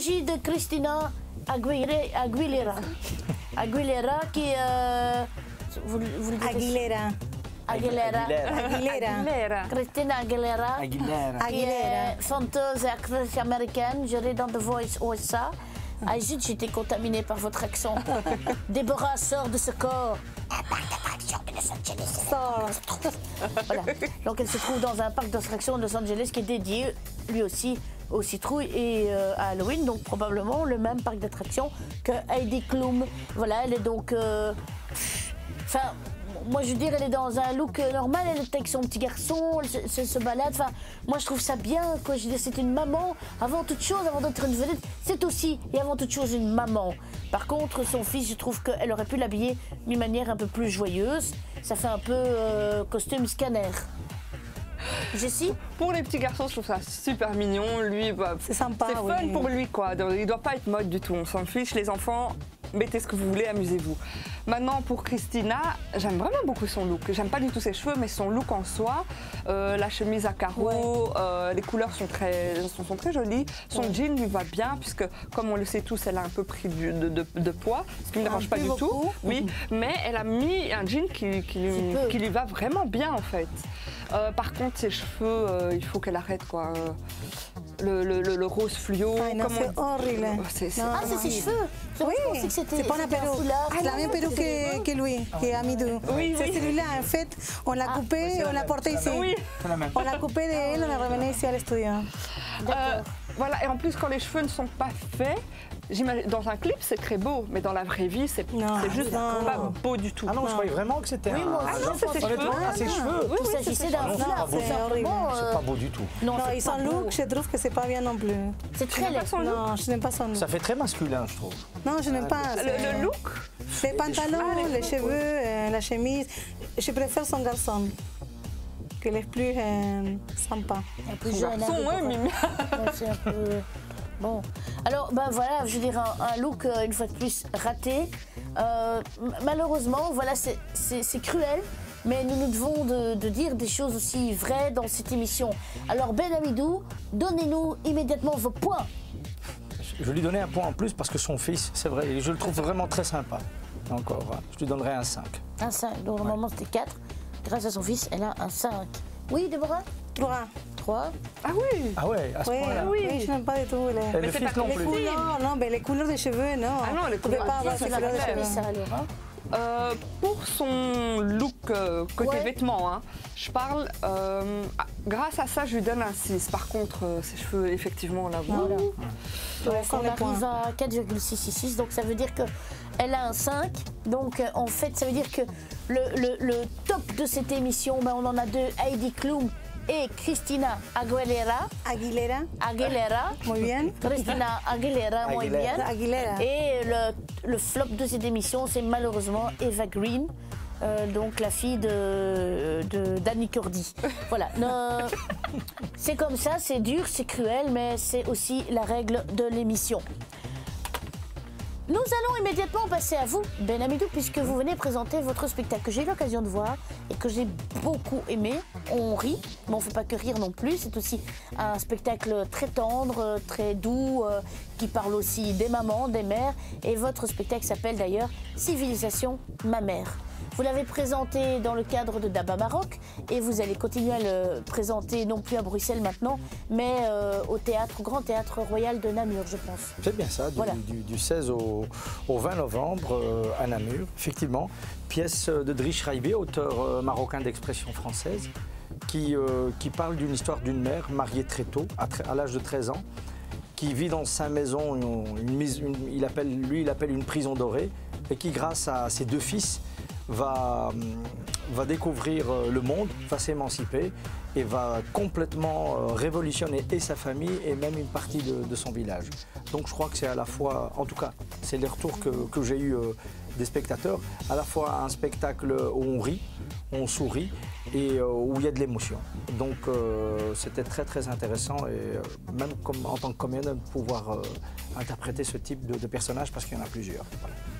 s'agit de Christina Aguilera. Aguilera qui vous le dites Aguilera. Christina Aguilera. Qui est chanteuse et actrice américaine, gérée dans The Voice USA. Ah zut, j'ai été contaminée par votre accent. Déborah sort de ce corps. Un parc d'attractions de Los Angeles. Voilà. Donc elle se trouve dans un parc d'attractions de Los Angeles qui est dédié lui aussi aux citrouilles et à Halloween, donc probablement le même parc d'attractions que Heidi Klum. Voilà, elle est donc... Enfin, moi je veux dire, elle est dans un look normal, elle est avec son petit garçon, elle se balade. Enfin, moi je trouve ça bien, quoi. Je veux dire, c'est une maman, avant toute chose, avant d'être une vedette, c'est aussi et avant toute chose une maman. Par contre, son fils, je trouve qu'elle aurait pu l'habiller d'une manière un peu plus joyeuse. Ça fait un peu costume scanner. Jessie? Pour les petits garçons, je trouve ça super mignon. Lui, bah, c'est sympa. C'est fun pour lui, quoi. Il doit pas être mode du tout. On s'en fiche. Les enfants, mettez ce que vous voulez, amusez-vous. Maintenant, pour Christina, j'aime vraiment beaucoup son look. J'aime pas du tout ses cheveux, mais son look en soi, la chemise à carreaux, les couleurs sont très jolies. Son jean lui va bien, puisque, comme on le sait tous, elle a un peu pris de poids, ce qui ne me dérange pas du tout. Oui, mais elle a mis un jean qui lui va vraiment bien, en fait. Par contre, ses cheveux, il faut qu'elle arrête, quoi. Le rose fluo. C'est horrible. C'est ses cheveux. Oui, c'est pas une perruque. C'est la même perruque que lui, qui est Amidou. Oui, c'est celui-là, en fait, on l'a coupé et on l'a porté ici. Oui. On l'a coupé de elle, on l'a ramené ici à l'estudio. Voilà, et en plus, quand les cheveux ne sont pas faits, dans un clip, c'est très beau, mais dans la vraie vie, c'est juste pas beau du tout. Ah non, je croyais vraiment que c'était c'est ses cheveux. Il s'agissait d'un foulard, c'est pas beau du tout. Non, et son look, je trouve que c'est pas bien non plus. C'est très laid. Non, je n'aime pas son look. Ça fait très masculin, je trouve. Non, je n'aime pas. Le look? Les pantalons, les cheveux, la chemise. Je préfère son garçon. Qu'il est plus sympa. Un peu jeune. C'est un peu... Bon, alors ben voilà, je veux dire un look une fois de plus raté. Malheureusement, voilà, c'est cruel, mais nous devons de dire des choses aussi vraies dans cette émission. Alors Ben Amidou, donnez-nous immédiatement vos points. Je lui donnais un point en plus parce que son fils, c'est vrai, je le trouve vraiment très sympa. Encore, je lui donnerais un 5. Un 5, donc normalement c'était 4. Grâce à son fils, elle a un 5. Oui, Déborah? 3. Ah oui. Ah ouais, à ce point-là. Oui, je n'aime pas du tout. Le fils non plus. Non, mais les couleurs des cheveux, non. Ah non, les couleurs des cheveux. Pour son look côté vêtements, hein, je parle, grâce à ça, je lui donne un 6. Par contre, ses cheveux, effectivement, on la voit. Voilà. Donc on arrive à 4,666, donc ça veut dire qu'elle a un 5. Donc en fait, ça veut dire que le top de cette émission, ben, on en a deux, Heidi Klum et Christina Aguilera. Muy bien. Christina Aguilera, muy bien. Et le flop de cette émission, c'est malheureusement Eva Green, donc la fille d'Annie Cordy. Voilà. C'est comme ça, c'est dur, c'est cruel, mais c'est aussi la règle de l'émission. Nous allons immédiatement passer à vous, Ben Amidou, puisque vous venez présenter votre spectacle que j'ai eu l'occasion de voir et que j'ai beaucoup aimé. On rit, mais on ne fait pas que rire non plus. C'est aussi un spectacle très tendre, très doux, qui parle aussi des mamans, des mères. Et votre spectacle s'appelle d'ailleurs Civilisation Ma Mère. Vous l'avez présenté dans le cadre de Daba Maroc et vous allez continuer à le présenter non plus à Bruxelles maintenant, mais au Grand Théâtre Royal de Namur, je pense. C'est bien ça, du 16 au 20 novembre à Namur, effectivement. Pièce de Driss Raibé, auteur marocain d'expression française, qui parle d'une histoire d'une mère mariée très tôt, à l'âge de 13 ans, qui vit dans sa maison, il appelle une prison dorée, et qui, grâce à ses deux fils, va découvrir le monde, va s'émanciper et va complètement révolutionner et sa famille et même une partie de son village. Donc je crois que c'est à la fois, en tout cas, c'est les retours que j'ai eu des spectateurs, à la fois un spectacle où on rit, on sourit et où il y a de l'émotion. Donc c'était très très intéressant et même en tant que comédien de pouvoir interpréter ce type de personnage parce qu'il y en a plusieurs.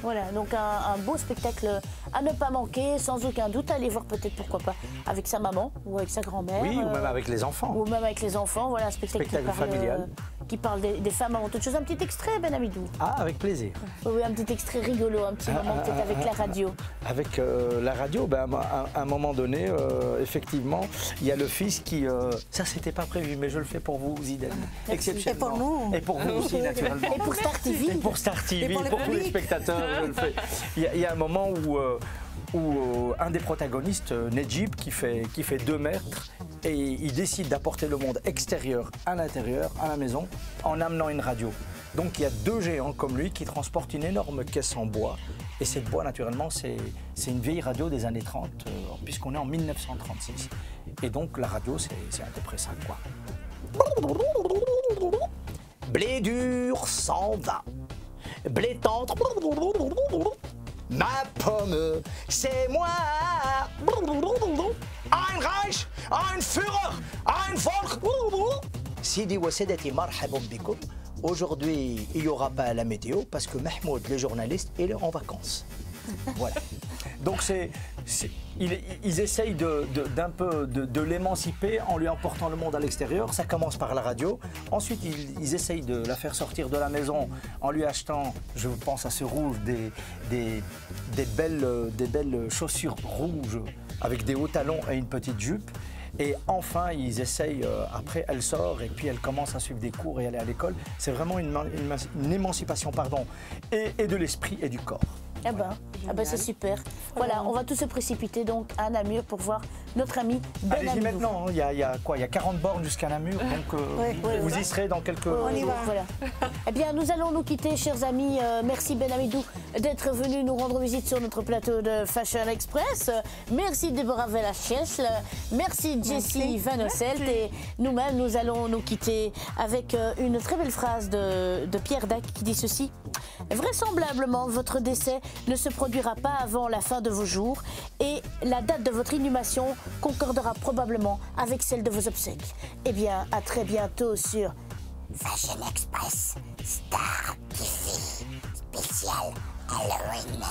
Voilà, donc un beau spectacle à ne pas manquer, sans aucun doute, aller voir peut-être pourquoi pas avec sa maman ou avec sa grand-mère. Oui, ou même avec les enfants. Ou même avec les enfants, voilà, un spectacle qui parle, familial. qui parle des femmes avant toute chose. Un petit extrait, Ben Hamidou? Ah, avec plaisir. Oui, un petit extrait rigolo, un petit moment peut-être avec la radio. Avec la radio, à un moment donné, effectivement, il y a le fils qui... ça, c'était pas prévu, mais je le fais pour vous, Zidane. Exceptionnellement. Et pour nous. Et pour vous aussi, naturellement. Et pour Star TV. Et pour Star TV, pour tous les spectateurs, je le fais. Il y a un moment où un des protagonistes, Nedjib, qui fait 2 mètres, et il décide d'apporter le monde extérieur à l'intérieur, à la maison, en amenant une radio. Donc il y a 2 géants comme lui qui transportent une énorme caisse en bois. Et cette bois, naturellement, c'est une vieille radio des années 30, puisqu'on est en 1936. Et donc la radio, c'est à peu près ça, quoi. Blé dur s'en va. Blé tendre. Ma pomme, c'est moi. Ein Reich, ein Führer, ein Volk. Sidi wa Sadati, marhaban bikoum. Aujourd'hui, il n'y aura pas la météo parce que Mahmoud, le journaliste, il est en vacances. Voilà. Donc ils essayent d'un peu de l'émanciper en lui emportant le monde à l'extérieur. Ça commence par la radio. Ensuite, ils essayent de la faire sortir de la maison en lui achetant, je pense à ce rouge, des belles chaussures rouges avec des hauts talons et une petite jupe. Et enfin, ils essayent, après, elle sort et puis elle commence à suivre des cours et aller à l'école. C'est vraiment une émancipation, et de l'esprit et du corps. Ah ben c'est super. Voilà, on va tous se précipiter donc à Namur pour voir notre ami Ben Hamidou. Allez-y maintenant, il y a 40 bornes jusqu'à Namur, donc vous y serez dans quelques... On y va. Voilà. Eh bien, nous allons nous quitter, chers amis. Merci Ben Hamidou d'être venu nous rendre visite sur notre plateau de Fashion Express. Merci Déborah Velasquez. Merci Jessie Van Osselt. Et nous-mêmes, nous allons nous quitter avec une très belle phrase de Pierre Dac qui dit ceci. Vraisemblablement, votre décès ne se produira pas avant la fin de vos jours et la date de votre inhumation concordera probablement avec celle de vos obsèques. Eh bien, à très bientôt sur Fashion Express Star TV spécial Halloween.